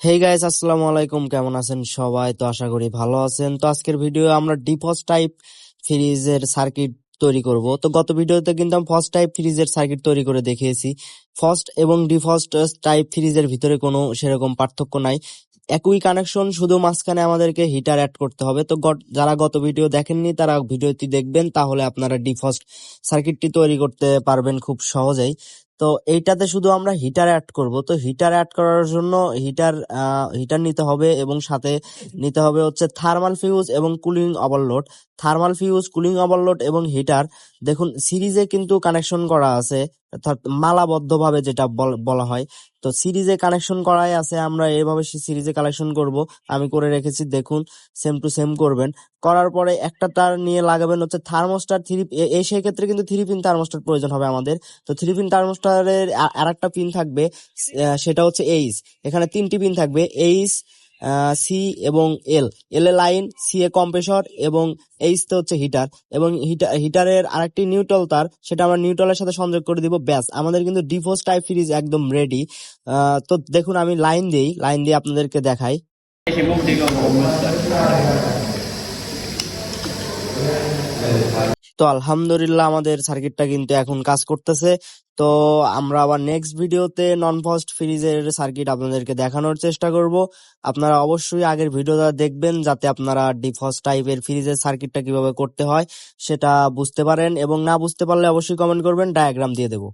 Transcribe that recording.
Hey guys, আসসালামু আলাইকুম। কেমন আছেন সবাই? তো আশা করি ভালো আছেন। তো আজকের ভিডিও আমরা ডিফস্ট টাইপ ফ্রিজের সার্কিট তৈরি করব। তো গত ভিডিওতে কিন্তু আমি ফার্স্ট টাইপ ফ্রিজের সার্কিট তৈরি করে দেখিয়েছি। ফার্স্ট এবং ডিফস্ট টাইপ ফ্রিজের ভিতরে কোনো সেরকম পার্থক্য নাই, একই কানেকশন, শুধু মাঝখানে আমাদেরকে হিটার অ্যাড করতে হবে। তো যারা গত ভিডিও দেখেননি তারা ভিডিওটি দেখবেন, তাহলে আপনারা ডিফস্ট সার্কিটটি তৈরি করতে পারবেন খুব সহজেই। তো এইটাতে শুধু আমরা হিটার অ্যাড করব। তো হিটার অ্যাড করার জন্য হিটার নিতে হবে এবং সাথে নিতে হবে হচ্ছে থার্মাল ফিউজ এবং cooling overload. Thermal fuse, cooling overload এবং হিটার দেখুন সিরিজে কিন্তু কানেকশন করা আছে, অর্থাৎ মালাবদ্ধভাবে যেটা বলা হয়। তো সিরিজে কানেকশন করাই আছে, আমরা এইভাবে সিরিজে কানেকশন করব। আমি করে রেখেছি, দেখুন সেম টু সেম করবেন। করার পরে একটা তার নিয়ে লাগাবেন হচ্ছে থার্মোস্টার সেই ক্ষেত্রে কিন্তু 3 পিন থার্মোস্টার প্রয়োজন হবে আমাদের। তো 3 পিন থার্মোস্টারের আর একটা পিন থাকবে, সেটা হচ্ছে এইচ। এখানে 3টি পিন থাকবে, এইচ, সি এবং এল। এল এ লাইন, সি এ কম্প্রেসর এবং এইচ তে হচ্ছে হিটার। এবং হিটারের আরেকটি নিউট্রাল তার, সেটা আমরা নিউট্রালের সাথে সংযোগ করে দিব। ব্যাস, আমাদের কিন্তু ডিফোর্স টাইপ ফ্রিজ একদম রেডি। তো দেখুন আমি লাইন দিয়ে আপনাদেরকে দেখাই। তো আলহামদুলিল্লাহ আমাদের সার্কিটটা কিন্তু এখন কাজ করতেছে। তো আমরা আবার নেক্সট ভিডিওতে নন ফাস্ট ফ্রিজের সার্কিট আপনাদেরকে দেখানোর চেষ্টা করব। আপনারা অবশ্যই আগের ভিডিওটা দেখবেন, যাতে আপনারা ডিফস্ট টাইপের ফ্রিজের সার্কিটটা কিভাবে করতে হয় সেটা বুঝতে পারেন, এবং না বুঝতে পারলে অবশ্যই কমেন্ট করবেন, ডায়াগ্রাম দিয়ে দেবো।